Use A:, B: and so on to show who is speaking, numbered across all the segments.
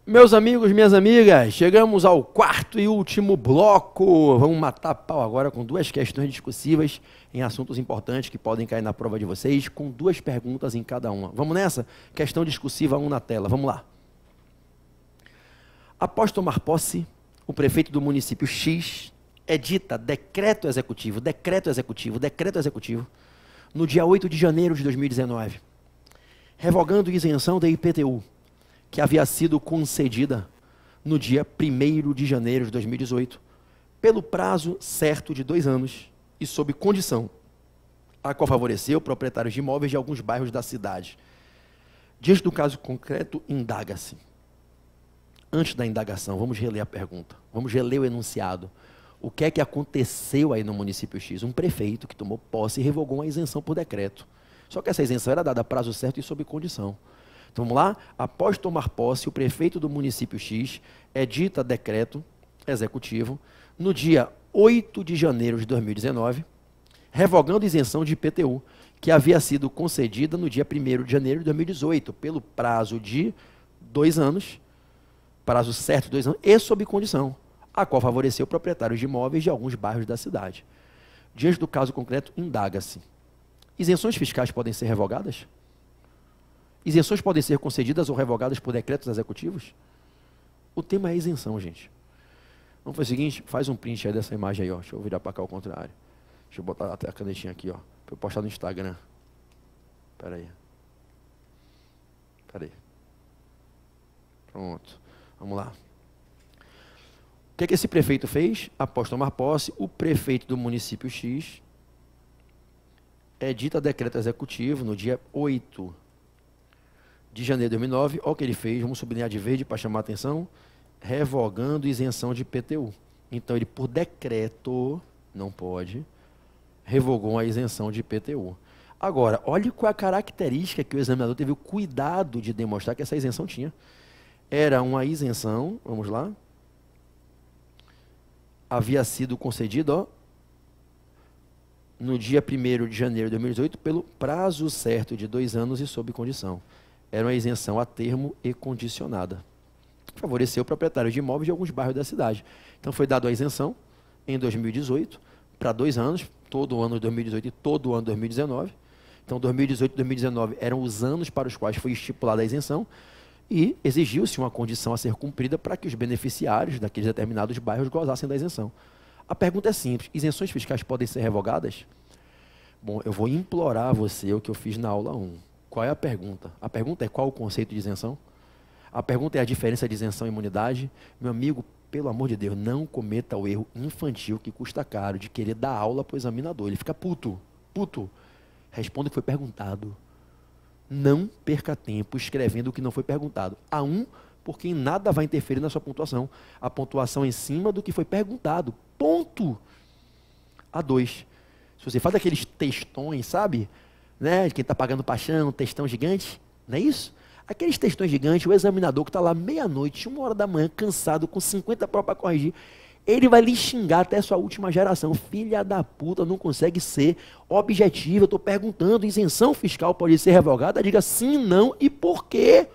A: Meus amigos, minhas amigas, chegamos ao quarto e último bloco. Vamos matar pau agora com duas questões discursivas em assuntos importantes que podem cair na prova de vocês, com duas perguntas em cada uma. Vamos nessa? Questão discursiva 1 na tela, vamos lá. Após tomar posse, o prefeito do município X edita decreto executivo, no dia 8 de janeiro de 2019, revogando isenção da IPTU, que havia sido concedida no dia 1º de janeiro de 2018, pelo prazo certo de 2 anos e sob condição, a qual favoreceu proprietários de imóveis de alguns bairros da cidade. Diante do caso concreto, indaga-se. Antes da indagação, vamos reler a pergunta, vamos reler o enunciado. O que é que aconteceu aí no município X? Um prefeito que tomou posse e revogou uma isenção por decreto. Só que essa isenção era dada a prazo certo e sob condição. Então vamos lá? Após tomar posse, o prefeito do município X edita decreto executivo no dia 8 de janeiro de 2019, revogando isenção de IPTU, que havia sido concedida no dia 1º de janeiro de 2018, pelo prazo de 2 anos, prazo certo de 2 anos, e sob condição, a qual favoreceu proprietários de imóveis de alguns bairros da cidade. Diante do caso concreto, indaga-se. Isenções fiscais podem ser revogadas? Isenções podem ser concedidas ou revogadas por decretos executivos? O tema é isenção, gente. Vamos fazer o seguinte, faz um print aí dessa imagem aí, ó. Deixa eu virar para cá ao contrário. Deixa eu botar até a canetinha aqui, ó, para eu postar no Instagram. Espera aí. Pronto. Vamos lá. O que é que esse prefeito fez? Após tomar posse, o prefeito do município X edita decreto executivo no dia 8 de janeiro de 2009, olha o que ele fez, vamos sublinhar de verde para chamar a atenção, revogando isenção de IPTU. Então ele, por decreto, não pode, revogou a isenção de IPTU. Agora, olhe qual é a característica que o examinador teve o cuidado de demonstrar que essa isenção tinha. Era uma isenção, vamos lá, havia sido concedida, ó, no dia 1º de janeiro de 2018, pelo prazo certo de 2 anos e sob condição. Era uma isenção a termo e condicionada. Favoreceu proprietários de imóveis de alguns bairros da cidade. Então foi dada a isenção em 2018 para 2 anos, todo o ano de 2018 e todo o ano de 2019. Então 2018 e 2019 eram os anos para os quais foi estipulada a isenção e exigiu-se uma condição a ser cumprida para que os beneficiários daqueles determinados bairros gozassem da isenção. A pergunta é simples, isenções fiscais podem ser revogadas? Bom, eu vou implorar a você o que eu fiz na aula 1. Qual é a pergunta? A pergunta é qual o conceito de isenção? A pergunta é a diferença de isenção e imunidade? Meu amigo, pelo amor de Deus, não cometa o erro infantil que custa caro de querer dar aula para o examinador. Ele fica puto. Responda o que foi perguntado. Não perca tempo escrevendo o que não foi perguntado. A1, porque em nada vai interferir na sua pontuação. A pontuação é em cima do que foi perguntado. Ponto. A2. Se você faz aqueles textões, sabe? Né, de quem está pagando paixão, textão gigante, não é isso? Aqueles textões gigantes, o examinador que está lá meia-noite, 1 hora da manhã, cansado, com 50 provas para corrigir, ele vai lhe xingar até a sua última geração. Filha da puta, não consegue ser objetivo. Eu estou perguntando, isenção fiscal pode ser revogada? Diga sim, não e por quê?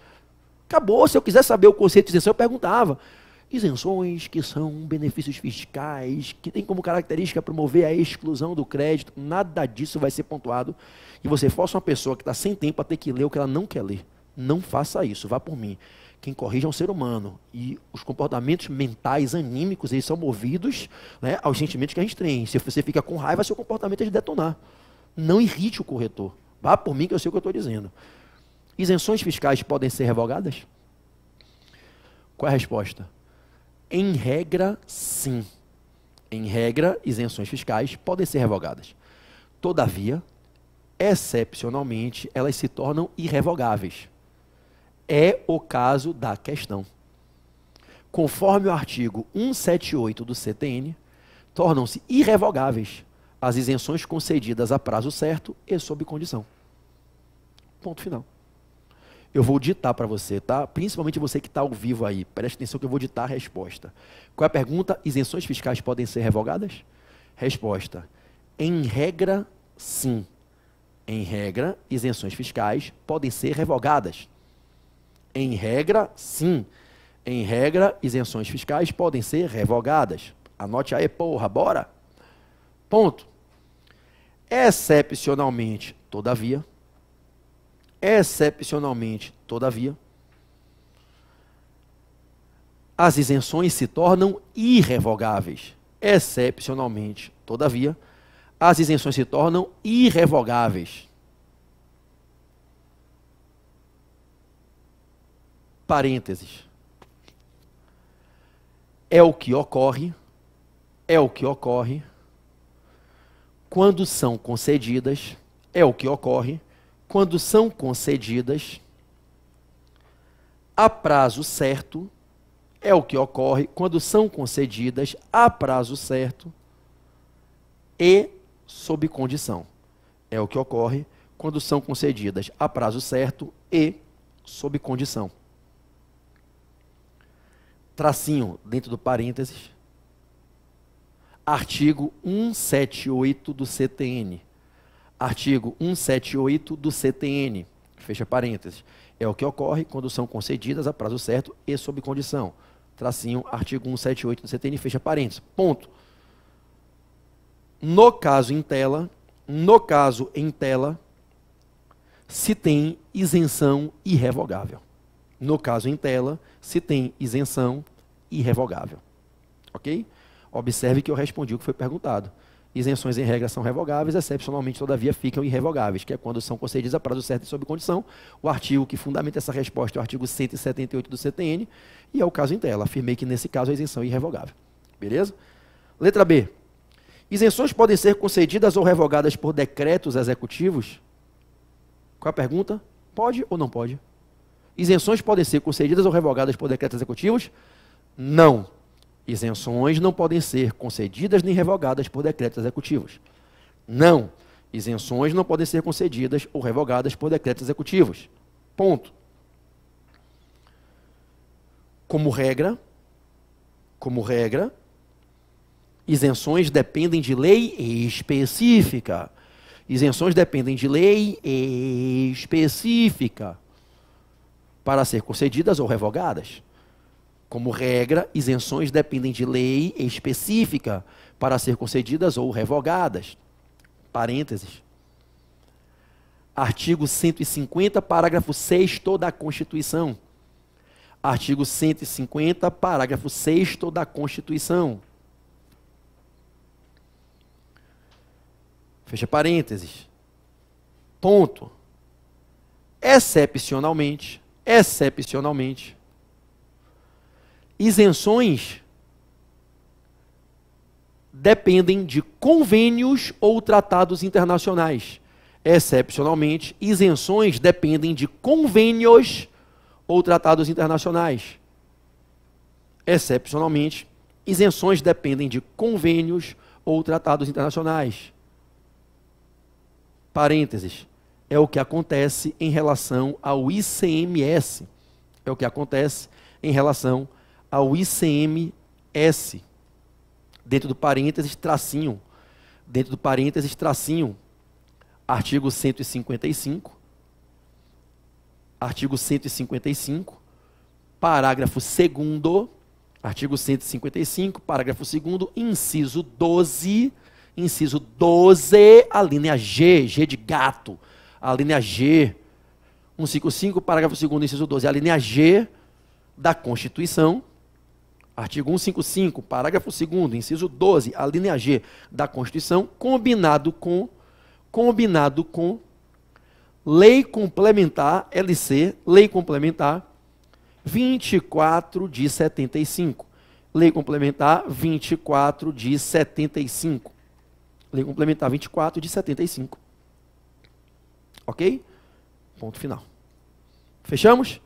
A: Acabou, se eu quiser saber o conceito de isenção, eu perguntava. Isenções que são benefícios fiscais, que tem como característica promover a exclusão do crédito, nada disso vai ser pontuado. E você força uma pessoa que está sem tempo a ter que ler o que ela não quer ler. Não faça isso, vá por mim. Quem corrige é um ser humano. E os comportamentos mentais, anímicos, eles são movidos, né, aos sentimentos que a gente tem. Se você fica com raiva, seu comportamento é de detonar. Não irrite o corretor. Vá por mim que eu sei o que eu estou dizendo. Isenções fiscais podem ser revogadas? Qual é a resposta? Em regra, sim. Em regra, isenções fiscais podem ser revogadas. Todavia, excepcionalmente, elas se tornam irrevogáveis. É o caso da questão. Conforme o artigo 178 do CTN, tornam-se irrevogáveis as isenções concedidas a prazo certo e sob condição. Ponto final. Eu vou ditar para você, tá? Principalmente você que está ao vivo aí. Preste atenção que eu vou ditar a resposta. Qual é a pergunta? Isenções fiscais podem ser revogadas? Resposta. Em regra, sim. Em regra, isenções fiscais podem ser revogadas. Em regra, sim. Em regra, isenções fiscais podem ser revogadas. Anote aí, porra, bora. Ponto. Excepcionalmente, todavia, as isenções se tornam irrevogáveis. Excepcionalmente, todavia, as isenções se tornam irrevogáveis. Parênteses. É o que ocorre quando são concedidas, a prazo certo, e sob condição. É o que ocorre quando são concedidas a prazo certo e sob condição. Tracinho dentro do parênteses. Artigo 178 do CTN. Artigo 178 do CTN. Fecha parênteses. É o que ocorre quando são concedidas a prazo certo e sob condição. Tracinho, artigo 178 do CTN, fecha parênteses. Ponto. No caso em tela, se tem isenção irrevogável. No caso em tela, se tem isenção irrevogável. Ok? Observe que eu respondi o que foi perguntado. Isenções em regra são revogáveis, excepcionalmente, todavia, ficam irrevogáveis, que é quando são concedidas a prazo certo e sob condição. O artigo que fundamenta essa resposta é o artigo 178 do CTN, e é o caso em tela. Afirmei que, nesse caso, a isenção é irrevogável. Beleza? Letra B. Isenções podem ser concedidas ou revogadas por decretos executivos? Qual a pergunta? Pode ou não pode? Isenções podem ser concedidas ou revogadas por decretos executivos? Não. Isenções não podem ser concedidas nem revogadas por decretos executivos. Não. Isenções não podem ser concedidas ou revogadas por decretos executivos. Ponto. Como regra, isenções dependem de lei específica. Isenções dependem de lei específica para ser concedidas ou revogadas. Como regra, isenções dependem de lei específica para ser concedidas ou revogadas. Parênteses. Artigo 150, parágrafo 6º da Constituição. Artigo 150, parágrafo 6º da Constituição. Fecha parênteses. Ponto. Excepcionalmente, isenções dependem de convênios ou tratados internacionais. Excepcionalmente, isenções dependem de convênios ou tratados internacionais. Excepcionalmente, isenções dependem de convênios ou tratados internacionais. Parênteses. É o que acontece em relação ao ICMS. É o que acontece em relação ao ICMS. Dentro do parênteses, tracinho. Dentro do parênteses, tracinho. Artigo 155. Artigo 155. Parágrafo 2º. Artigo 155, parágrafo 2º, inciso 12. Inciso 12, a linha G, G de gato. A linha G. 155, parágrafo 2º, inciso 12, a linha G da Constituição. Artigo 155, parágrafo 2º, inciso 12, a linha G da Constituição, combinado com Lei Complementar, LC, Lei Complementar 24 de 75. Lei Complementar 24 de 75. Lei Complementar 24 de 75. Ok? Ponto final. Fechamos?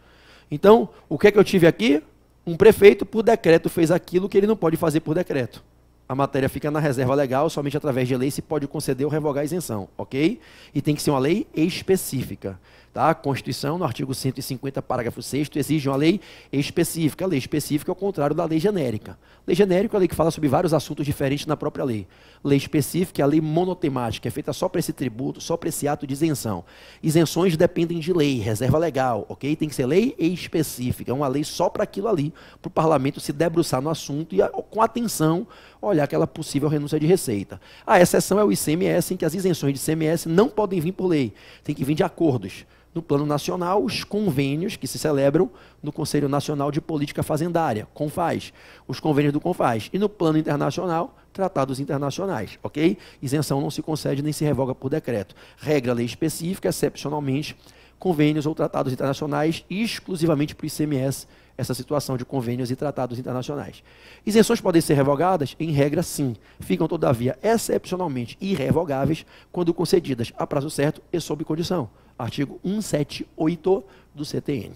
A: Então, o que é que eu tive aqui? Um prefeito, por decreto, fez aquilo que ele não pode fazer por decreto. A matéria fica na reserva legal, somente através de lei se pode conceder ou revogar a isenção, ok? E tem que ser uma lei específica. Tá? A Constituição, no artigo 150, parágrafo 6º, exige uma lei específica. A lei específica é o contrário da lei genérica. Lei genérica é a lei que fala sobre vários assuntos diferentes na própria lei. Lei específica é a lei monotemática, é feita só para esse tributo, só para esse ato de isenção. Isenções dependem de lei, reserva legal, ok? Tem que ser lei específica, é uma lei só para aquilo ali, para o parlamento se debruçar no assunto e, com atenção, olhar aquela possível renúncia de receita. A exceção é o ICMS, em que as isenções de ICMS não podem vir por lei, tem que vir de acordos. No plano nacional, os convênios que se celebram no Conselho Nacional de Política Fazendária, CONFAS, os convênios do CONFAS. E no plano internacional, tratados internacionais, ok? Isenção não se concede nem se revoga por decreto. Regra, lei específica, excepcionalmente, convênios ou tratados internacionais, exclusivamente para o ICMS, essa situação de convênios e tratados internacionais. Isenções podem ser revogadas? Em regra, sim. Ficam, todavia, excepcionalmente irrevogáveis quando concedidas a prazo certo e sob condição. Artigo 178 do CTN.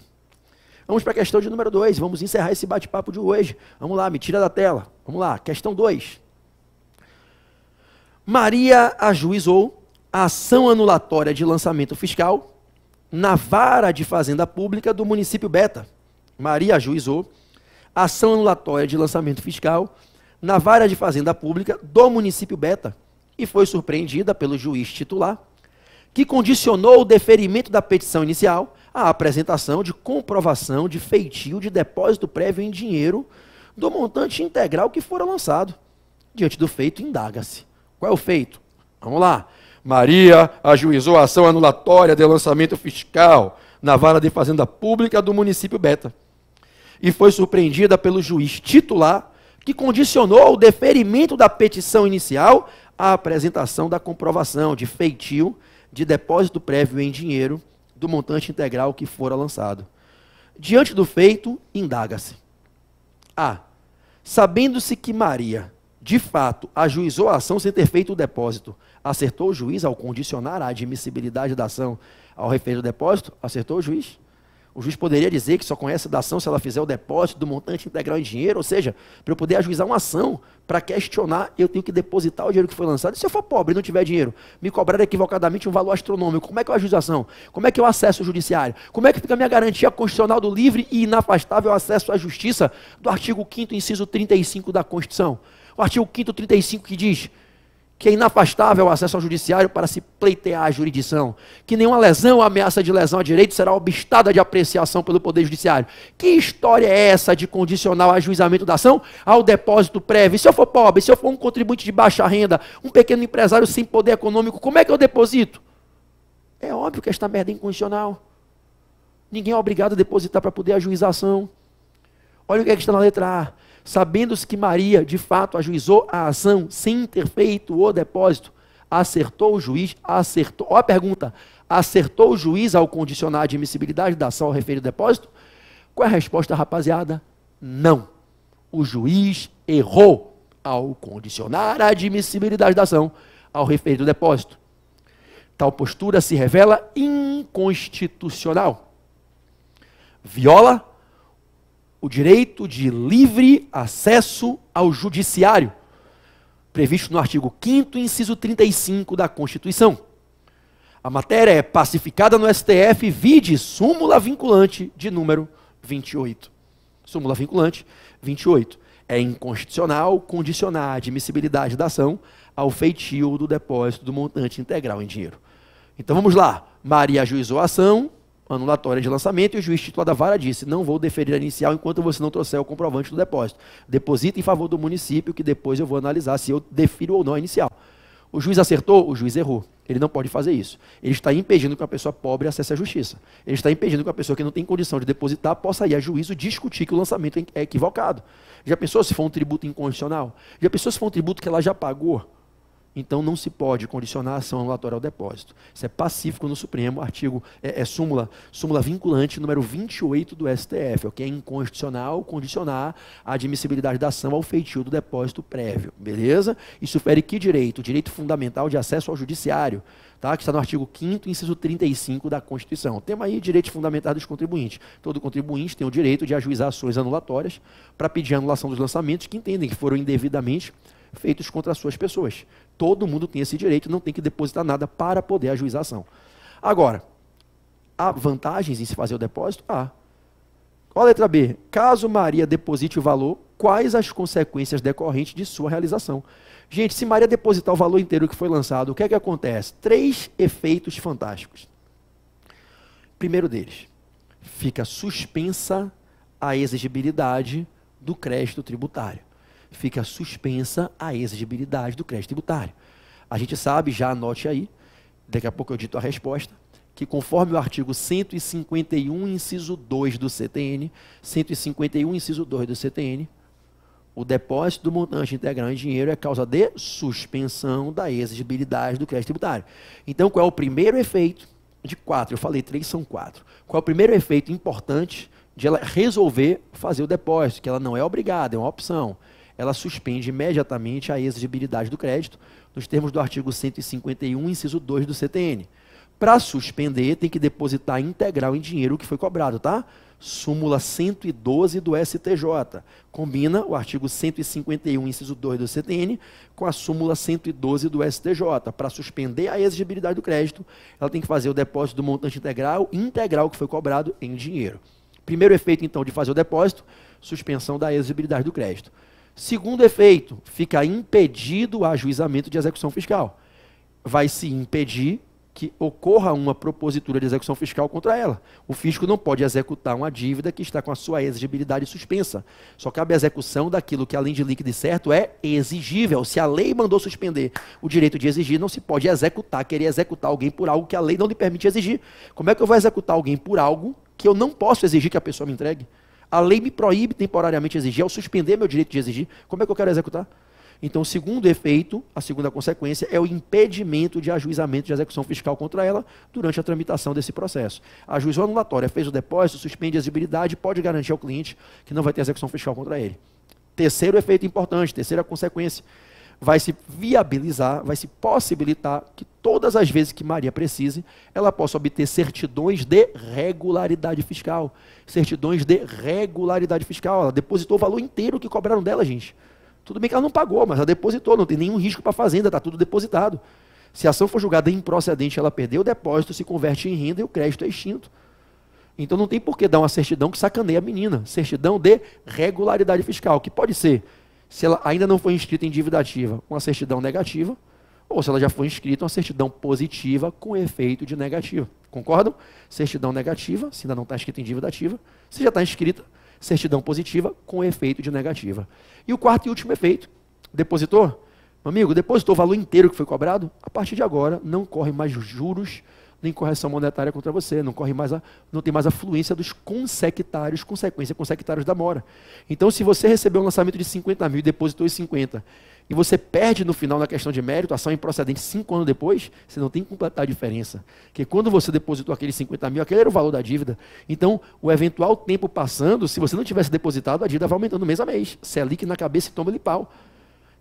A: Vamos para a questão de número 2. Vamos encerrar esse bate-papo de hoje. Vamos lá, me tira da tela. Vamos lá, questão 2. Maria ajuizou a ação anulatória de lançamento fiscal na vara de fazenda pública do município Beta. Maria ajuizou a ação anulatória de lançamento fiscal na vara de fazenda pública do município Beta e foi surpreendida pelo juiz titular, que condicionou o deferimento da petição inicial à apresentação de comprovação de feitio de depósito prévio em dinheiro do montante integral que fora lançado. Diante do feito, indaga-se. Qual é o feito? Vamos lá. Maria ajuizou a ação anulatória de lançamento fiscal na vara de fazenda pública do município Beta e foi surpreendida pelo juiz titular, que condicionou o deferimento da petição inicial à apresentação da comprovação de feitio de depósito prévio em dinheiro do montante integral que fora lançado. Diante do feito, indaga-se. A. Sabendo-se que Maria, de fato, ajuizou a ação sem ter feito o depósito, acertou o juiz ao condicionar a admissibilidade da ação ao referido depósito? Acertou o juiz? O juiz poderia dizer que só conhece da ação se ela fizer o depósito do montante integral em dinheiro, ou seja, para eu poder ajuizar uma ação, para questionar, eu tenho que depositar o dinheiro que foi lançado. E se eu for pobre e não tiver dinheiro, me cobrar equivocadamente um valor astronômico, como é que eu ajuizo a ação? Como é que eu acesso o judiciário? Como é que fica a minha garantia constitucional do livre e inafastável acesso à justiça do artigo 5º, inciso 35 da Constituição? O artigo 5º, 35, que diz que é inafastável o acesso ao judiciário para se pleitear a jurisdição, que nenhuma lesão ou ameaça de lesão a direito será obstada de apreciação pelo Poder Judiciário. Que história é essa de condicionar o ajuizamento da ação ao depósito prévio? E se eu for pobre, se eu for um contribuinte de baixa renda, um pequeno empresário sem poder econômico, como é que eu deposito? É óbvio que esta merda é incondicional. Ninguém é obrigado a depositar para poder ajuizar a ação. Olha o que é que está na letra A. Sabendo-se que Maria, de fato, ajuizou a ação sem ter feito o depósito, acertou o juiz, acertou, olha a pergunta, acertou o juiz ao condicionar a admissibilidade da ação ao referido depósito? Qual é a resposta, rapaziada? Não. O juiz errou ao condicionar a admissibilidade da ação ao referido depósito. Tal postura se revela inconstitucional. Viola o direito de livre acesso ao judiciário, previsto no artigo 5º, inciso 35 da Constituição. A matéria é pacificada no STF, vide súmula vinculante de número 28. Súmula vinculante 28. É inconstitucional condicionar a admissibilidade da ação ao feitio do depósito do montante integral em dinheiro. Então vamos lá. Maria ajuizou a ação anulatória de lançamento, e o juiz titular da vara disse: não vou deferir a inicial enquanto você não trouxer o comprovante do depósito. Deposita em favor do município, que depois eu vou analisar se eu defiro ou não a inicial. O juiz acertou? O juiz errou. Ele não pode fazer isso. Ele está impedindo que uma pessoa pobre acesse a justiça. Ele está impedindo que uma pessoa que não tem condição de depositar possa ir a juízo discutir que o lançamento é equivocado. Já pensou se for um tributo incondicional? Já pensou se for um tributo que ela já pagou? Então não se pode condicionar a ação anulatória ao depósito. Isso é pacífico no Supremo, artigo, súmula vinculante número 28 do STF, ok? É inconstitucional condicionar a admissibilidade da ação ao feitio do depósito prévio, beleza? Isso fere que direito? O direito fundamental de acesso ao judiciário, tá? Que está no artigo 5º, inciso 35 da Constituição. Temos aí direitos fundamentais dos contribuintes. Todo contribuinte tem o direito de ajuizar ações anulatórias para pedir a anulação dos lançamentos que entendem que foram indevidamente feitos contra as suas pessoas. Todo mundo tem esse direito, não tem que depositar nada para poder ajuizar a ação. Agora, há vantagens em se fazer o depósito? Há. Qual a letra B? Caso Maria deposite o valor, quais as consequências decorrentes de sua realização? Gente, se Maria depositar o valor inteiro que foi lançado, o que é que acontece? 3 efeitos fantásticos. Primeiro deles, fica suspensa a exigibilidade do crédito tributário. Fica suspensa a exigibilidade do crédito tributário. A gente sabe, já anote aí, daqui a pouco eu dito a resposta, que conforme o artigo 151, inciso 2 do CTN, 151, inciso 2 do CTN, o depósito do montante integral em dinheiro é causa de suspensão da exigibilidade do crédito tributário. Então, qual é o primeiro efeito de 4? Eu falei 3, são 4. Qual é o primeiro efeito importante de ela resolver fazer o depósito? Que ela não é obrigada, é uma opção. Ela suspende imediatamente a exigibilidade do crédito, nos termos do artigo 151, inciso 2 do CTN. Para suspender, tem que depositar integral em dinheiro o que foi cobrado, tá? Súmula 112 do STJ. Combina o artigo 151, inciso 2 do CTN, com a súmula 112 do STJ. Para suspender a exigibilidade do crédito, ela tem que fazer o depósito do montante integral que foi cobrado em dinheiro. Primeiro efeito, então, de fazer o depósito, suspensão da exigibilidade do crédito. Segundo efeito, fica impedido o ajuizamento de execução fiscal. Vai se impedir que ocorra uma propositura de execução fiscal contra ela. O fisco não pode executar uma dívida que está com a sua exigibilidade suspensa. Só cabe a execução daquilo que, além de líquido e certo, é exigível. Se a lei mandou suspender o direito de exigir, não se pode executar, querer executar alguém por algo que a lei não lhe permite exigir. Como é que eu vou executar alguém por algo que eu não posso exigir que a pessoa me entregue? A lei me proíbe temporariamente exigir, ao suspender meu direito de exigir, como é que eu quero executar? Então, o segundo efeito, a segunda consequência, é o impedimento de ajuizamento de execução fiscal contra ela durante a tramitação desse processo. Ajuizou a anulatória, fez o depósito, suspende a exigibilidade, pode garantir ao cliente que não vai ter execução fiscal contra ele. Terceiro efeito importante, terceira consequência, vai se viabilizar, vai se possibilitar que todas as vezes que Maria precise, ela possa obter certidões de regularidade fiscal. Certidões de regularidade fiscal. Ela depositou o valor inteiro que cobraram dela, gente. Tudo bem que ela não pagou, mas ela depositou, não tem nenhum risco para a fazenda, está tudo depositado. Se a ação for julgada improcedente, ela perdeu o depósito, se converte em renda e o crédito é extinto. Então não tem por que dar uma certidão que sacaneia a menina. Certidão de regularidade fiscal, que pode ser, se ela ainda não foi inscrita em dívida ativa, uma certidão negativa, ou se ela já foi inscrita, uma certidão positiva com efeito de negativa. Concordam? Certidão negativa, se ainda não está inscrita em dívida ativa, se já está inscrita, certidão positiva com efeito de negativa. E o quarto e último efeito, depositou? Meu amigo, depositou o valor inteiro que foi cobrado? A partir de agora, não corre mais juros nem correção monetária contra você, não tem mais a fluência dos consectários, consectários da mora. Então, se você recebeu um lançamento de 50 mil e depositou os 50, e você perde no final na questão de mérito, a ação improcedente 5 anos depois, você não tem que completar a diferença. Porque quando você depositou aqueles 50 mil, aquele era o valor da dívida. Então, o eventual tempo passando, se você não tivesse depositado, a dívida vai aumentando mês a mês. Selic na cabeça e toma-lhe pau.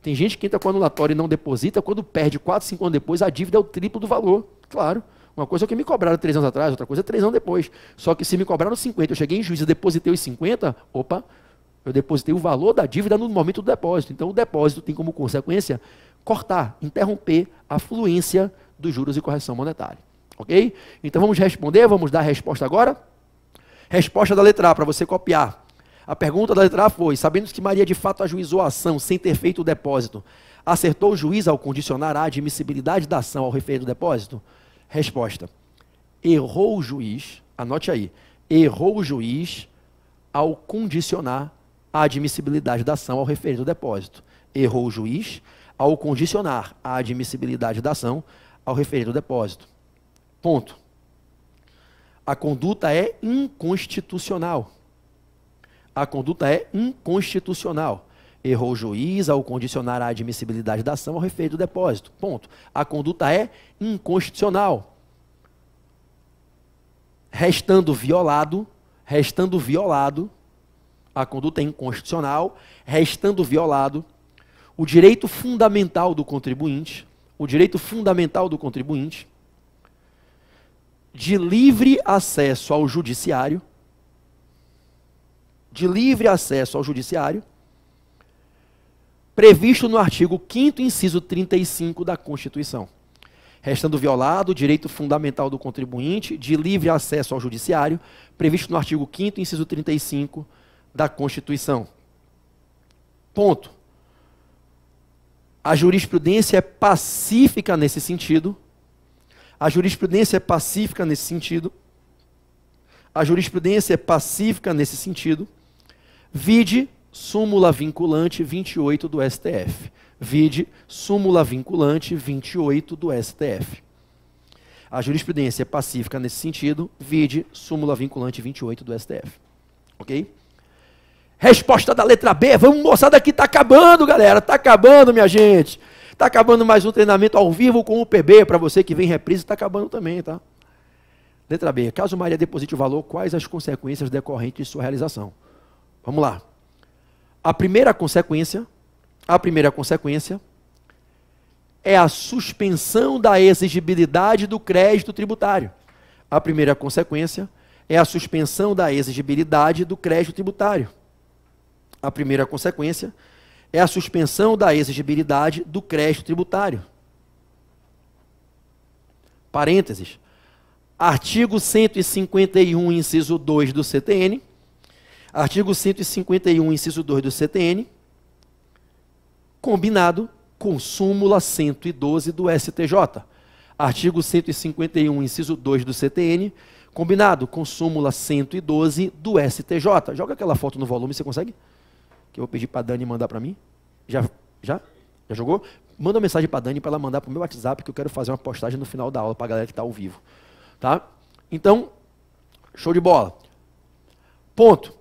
A: Tem gente que entra com anulatório e não deposita, quando perde 4, 5 anos depois, a dívida é o triplo do valor. Claro. Uma coisa é o que me cobraram 3 anos atrás, outra coisa é 3 anos depois. Só que se me cobraram 50, eu cheguei em juízo e depositei os 50, opa, eu depositei o valor da dívida no momento do depósito. Então, o depósito tem como consequência cortar, interromper a fluência dos juros e correção monetária. Ok? Então, vamos responder, vamos dar a resposta agora. Resposta da letra A, para você copiar. A pergunta da letra A foi, sabendo que Maria de fato ajuizou a ação sem ter feito o depósito, acertou o juiz ao condicionar a admissibilidade da ação ao referido depósito? Resposta. Errou o juiz, anote aí, errou o juiz ao condicionar a admissibilidade da ação ao referido depósito. Errou o juiz ao condicionar a admissibilidade da ação ao referido depósito. Ponto. A conduta é inconstitucional. A conduta é inconstitucional. Errou o juiz ao condicionar a admissibilidade da ação ao referido depósito. Ponto. A conduta é inconstitucional. Restando violado, a conduta é inconstitucional, restando violado o direito fundamental do contribuinte, de livre acesso ao judiciário, previsto no artigo 5º, inciso 35 da Constituição. restando violado o direito fundamental do contribuinte de livre acesso ao judiciário, previsto no artigo 5º, inciso 35 da Constituição. Ponto. A jurisprudência é pacífica nesse sentido. A jurisprudência é pacífica nesse sentido. A jurisprudência é pacífica nesse sentido. Vide súmula vinculante 28 do STF. Vide súmula vinculante 28 do STF. A jurisprudência é pacífica nesse sentido. Vide súmula vinculante 28 do STF. Ok? Resposta da letra B. Vamos, moçada, que está acabando, galera. Está acabando, minha gente. Está acabando mais um treinamento ao vivo com o PB. Para você que vem em reprise, está acabando também, tá? Letra B. Caso Maria deposite o valor, quais as consequências decorrentes de sua realização? Vamos lá. A primeira consequência é a suspensão da exigibilidade do crédito tributário. A primeira consequência é a suspensão da exigibilidade do crédito tributário. A primeira consequência é a suspensão da exigibilidade do crédito tributário. Parênteses. Artigo 151, inciso 2 do CTN. Artigo 151, inciso 2 do CTN. Combinado com súmula 112 do STJ. Artigo 151, inciso 2 do CTN. Combinado com súmula 112 do STJ. Joga aquela foto no volume, você consegue? Que eu vou pedir para a Dani mandar para mim. Já jogou? Manda uma mensagem para a Dani para ela mandar para o meu WhatsApp, que eu quero fazer uma postagem no final da aula para a galera que está ao vivo. Tá? Então, show de bola. Ponto.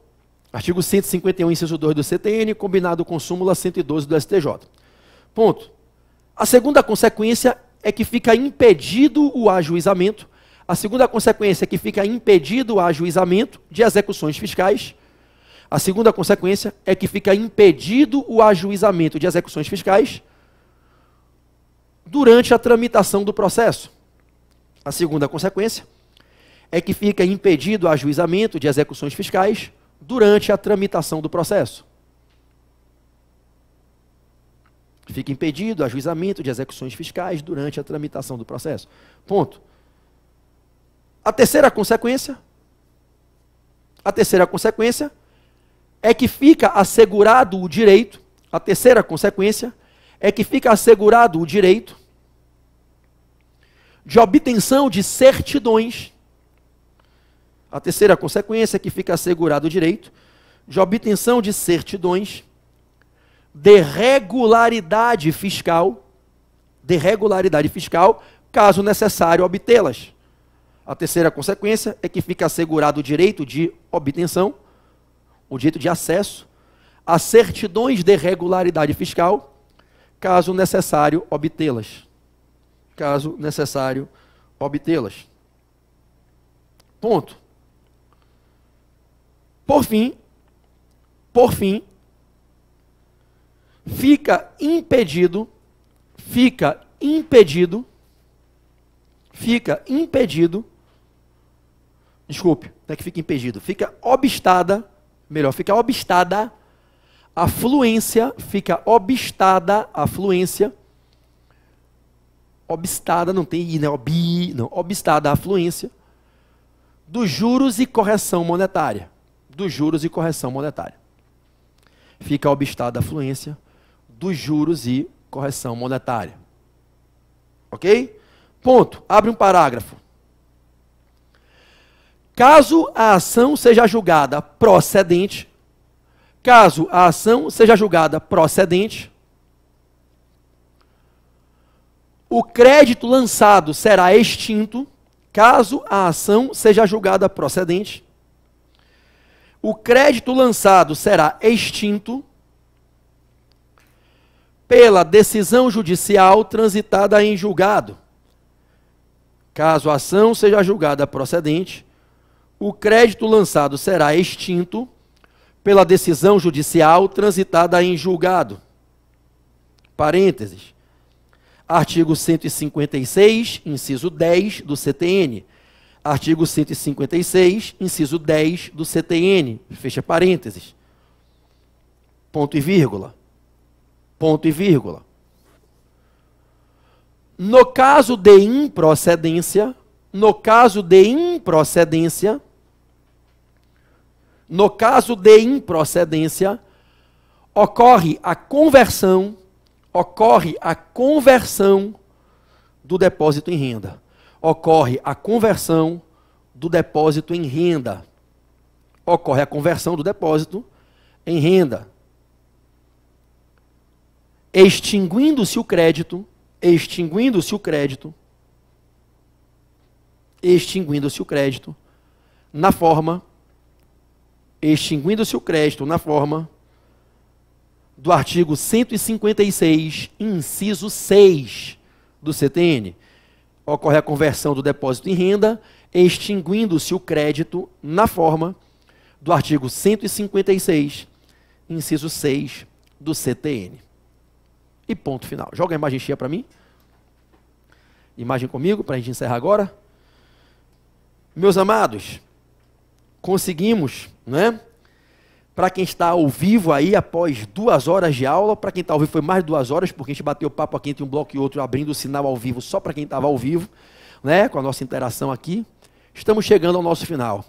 A: Artigo 151, inciso 2 do CTN, combinado com súmula 112 do STJ. Ponto. A segunda consequência é que fica impedido o ajuizamento. A segunda consequência é que fica impedido o ajuizamento de execuções fiscais. A segunda consequência é que fica impedido o ajuizamento de execuções fiscais durante a tramitação do processo. A segunda consequência é que fica impedido o ajuizamento de execuções fiscais durante a tramitação do processo. Fica impedido o ajuizamento de execuções fiscais durante a tramitação do processo. Ponto. A terceira consequência é que fica assegurado o direito. A terceira consequência é que fica assegurado o direito de obtenção de certidões. A terceira consequência é que fica assegurado o direito de obtenção de certidões de regularidade fiscal, caso necessário obtê-las. A terceira consequência é que fica assegurado o direito de obtenção, o direito de acesso a certidões de regularidade fiscal, caso necessário obtê-las. Caso necessário obtê-las. Ponto. Por fim, fica impedido, desculpe, não é que fica impedido, fica obstada a fluência, obstada, não tem I, né? Obstada a fluência dos juros e correção monetária. Fica obstada a fluência dos juros e correção monetária. Ok? Ponto. Abre um parágrafo. Caso a ação seja julgada procedente, o crédito lançado será extinto. Caso a ação seja julgada procedente, o crédito lançado será extinto pela decisão judicial transitada em julgado. Caso a ação seja julgada procedente, o crédito lançado será extinto pela decisão judicial transitada em julgado. Parênteses. Artigo 156, inciso 10 do CTN. Artigo 156, inciso 10 do CTN. Fecha parênteses. Ponto e vírgula. No caso de improcedência, no caso de improcedência, no caso de improcedência, ocorre a conversão do depósito em renda. Ocorre a conversão do depósito em renda. Ocorre a conversão do depósito em renda. Extinguindo-se o crédito, na forma do artigo 156, inciso 6 do CTN. Ocorre a conversão do depósito em renda, extinguindo-se o crédito na forma do artigo 156, inciso 6 do CTN. E ponto final. Joga a imagem cheia para mim. Imagem comigo, para a gente encerrar agora. Meus amados, conseguimos, né? Para quem está ao vivo aí, após 2 horas de aula, para quem está ao vivo foi mais de 2 horas, porque a gente bateu papo aqui entre um bloco e outro, abrindo o sinal ao vivo só para quem estava ao vivo, né? Com a nossa interação aqui. Estamos chegando ao nosso final.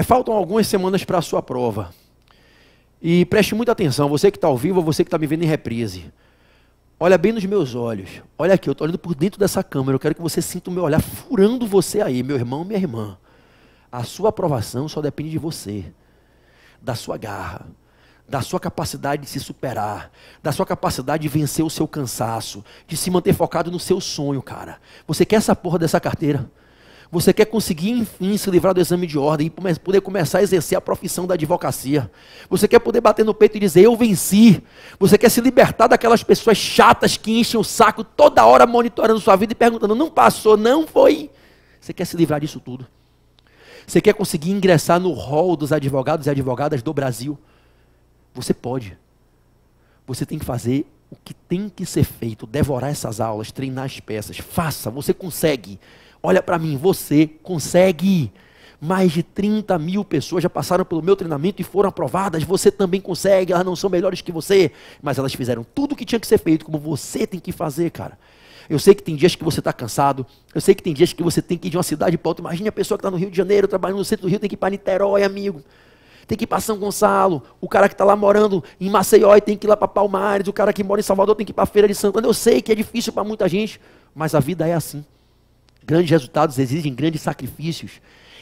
A: Faltam algumas semanas para a sua prova. E preste muita atenção, você que está ao vivo ou você que está me vendo em reprise. Olha bem nos meus olhos. Olha aqui, eu estou olhando por dentro dessa câmera. Eu quero que você sinta o meu olhar furando você aí, meu irmão, minha irmã. A sua aprovação só depende de você. Da sua garra. Da sua capacidade de se superar. Da sua capacidade de vencer o seu cansaço. De se manter focado no seu sonho, cara. Você quer essa porra dessa carteira? Você quer conseguir, enfim, se livrar do exame de ordem e poder começar a exercer a profissão da advocacia. Você quer poder bater no peito e dizer, eu venci. Você quer se libertar daquelas pessoas chatas que enchem o saco toda hora monitorando sua vida e perguntando, não passou, não foi? Você quer se livrar disso tudo. Você quer conseguir ingressar no hall dos advogados e advogadas do Brasil. Você pode. Você tem que fazer o que tem que ser feito, devorar essas aulas, treinar as peças. Faça, você consegue. Olha para mim, você consegue. Mais de 30 mil pessoas já passaram pelo meu treinamento e foram aprovadas. Você também consegue, elas não são melhores que você, mas elas fizeram tudo o que tinha que ser feito, como você tem que fazer, cara. Eu sei que tem dias que você está cansado, eu sei que tem dias que você tem que ir de uma cidade para outra. Imagine a pessoa que está no Rio de Janeiro, trabalhando no centro do Rio, tem que ir para Niterói, amigo. Tem que ir para São Gonçalo, o cara que está lá morando em Maceió tem que ir lá para Palmares, o cara que mora em Salvador tem que ir para a Feira de Santana. Eu sei que é difícil para muita gente, mas a vida é assim. Grandes resultados exigem grandes sacrifícios.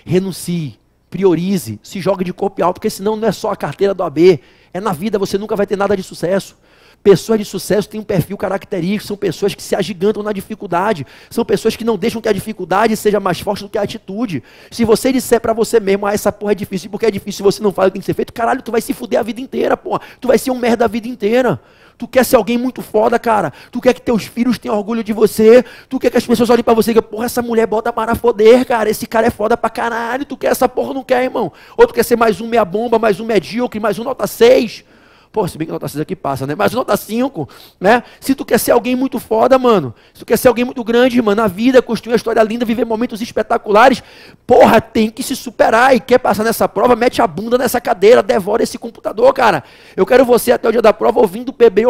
A: Renuncie, priorize, se jogue de corpo e alma, porque senão não é só a carteira do AB, é na vida, você nunca vai ter nada de sucesso. Pessoas de sucesso têm um perfil característico, são pessoas que se agigantam na dificuldade, são pessoas que não deixam que a dificuldade seja mais forte do que a atitude. Se você disser para você mesmo, essa porra é difícil, porque é difícil, você não faz o que tem que ser feito, caralho, tu vai se fuder a vida inteira, porra. Tu vai ser um merda a vida inteira. Tu quer ser alguém muito foda, cara. Tu quer que teus filhos tenham orgulho de você. Tu quer que as pessoas olhem pra você e digam, porra, essa mulher bota para foder, cara. Esse cara é foda pra caralho. Tu quer essa porra, não quer, irmão? Ou tu quer ser mais um meia bomba, mais um medíocre, mais um nota 6. Pô, se bem que nota 6 aqui passa, né? Mas nota 5, né? Se tu quer ser alguém muito foda, mano. Se tu quer ser alguém muito grande, mano, na vida, construir uma história linda, viver momentos espetaculares, porra, tem que se superar. E quer passar nessa prova, mete a bunda nessa cadeira, devora esse computador, cara. Eu quero você até o dia da prova ouvindo o PB,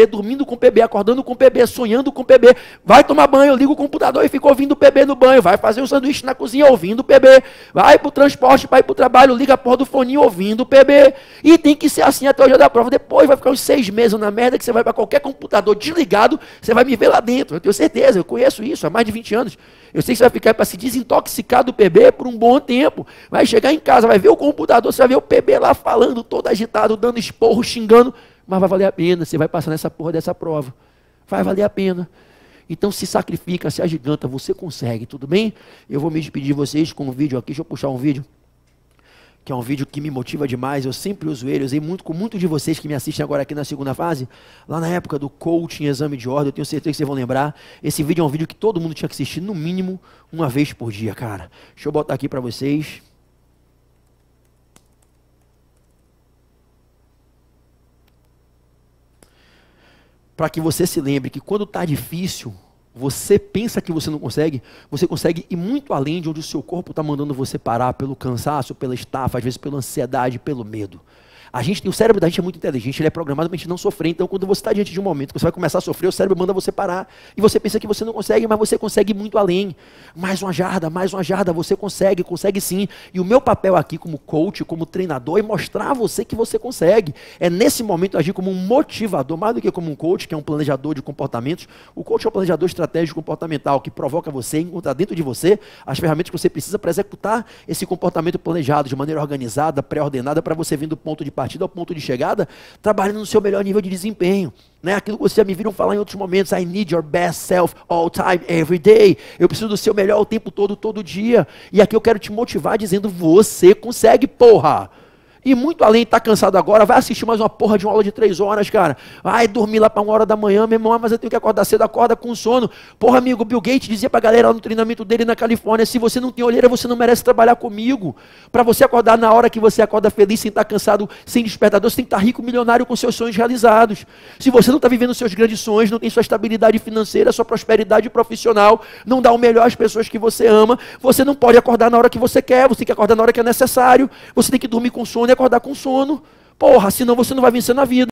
A: dormindo com o PB, acordando com o PB, sonhando com o PB. Vai tomar banho, liga o computador e fica ouvindo o PB no banho. Vai fazer um sanduíche na cozinha ouvindo o PB. Vai pro transporte, vai pro trabalho, liga a porra do foninho ouvindo o PB. E tem que ser assim até o dia da prova. Depois vai ficar uns 6 meses na merda que você vai para qualquer computador desligado, você vai me ver lá dentro. Eu tenho certeza, eu conheço isso há mais de 20 anos. Eu sei que você vai ficar para se desintoxicar do PB por um bom tempo. Vai chegar em casa, vai ver o computador, você vai ver o PB lá falando, todo agitado, dando esporro, xingando, mas vai valer a pena, você vai passar nessa porra dessa prova. Vai valer a pena. Então se sacrifica, se agiganta, você consegue, tudo bem? Eu vou me despedir de vocês com um vídeo aqui, deixa eu puxar um vídeo. Que é um vídeo que me motiva demais, eu sempre uso ele, usei muito com muitos de vocês que me assistem agora aqui na segunda fase, lá na época do coaching, exame de ordem, eu tenho certeza que vocês vão lembrar, esse vídeo é um vídeo que todo mundo tinha que assistir no mínimo uma vez por dia, cara. Deixa eu botar aqui para vocês. Para que você se lembre que quando está difícil, você pensa que você não consegue, você consegue ir muito além de onde o seu corpo está mandando você parar, pelo cansaço, pela estafa, às vezes pela ansiedade, pelo medo. O cérebro da gente é muito inteligente, ele é programado para a gente não sofrer. Então, quando você está diante de um momento que você vai começar a sofrer, o cérebro manda você parar. E você pensa que você não consegue, mas você consegue muito além. Mais uma jarda, você consegue sim. E o meu papel aqui como coach, como treinador, é mostrar a você que você consegue. É nesse momento agir como um motivador, mais do que como um coach, que é um planejador de comportamentos. O coach é um planejador estratégico comportamental, que provoca você, encontrar dentro de você as ferramentas que você precisa para executar esse comportamento planejado, de maneira organizada, pré-ordenada, para você vir do ponto de partida ao ponto de chegada, trabalhando no seu melhor nível de desempenho. Né? Aquilo que vocês já me viram falar em outros momentos, I need your best self all time, every day. Eu preciso do seu melhor o tempo todo, todo dia. E aqui eu quero te motivar dizendo, você consegue, porra! E muito além, tá cansado agora, vai assistir mais uma porra de uma aula de 3 horas, cara. Vai dormir lá para 1 hora da manhã, meu irmão, mas eu tenho que acordar cedo, acorda com sono. Porra, amigo, Bill Gates dizia pra galera lá no treinamento dele na Califórnia, se você não tem olheira, você não merece trabalhar comigo. Para você acordar na hora que você acorda feliz, sem estar cansado, sem despertador, você tem que estar rico, milionário, com seus sonhos realizados. Se você não está vivendo seus grandes sonhos, não tem sua estabilidade financeira, sua prosperidade profissional, não dá o melhor às pessoas que você ama, você não pode acordar na hora que você quer, você tem que acordar na hora que é necessário, você tem que dormir com sono e acordar com sono. Porra, senão você não vai vencer na vida.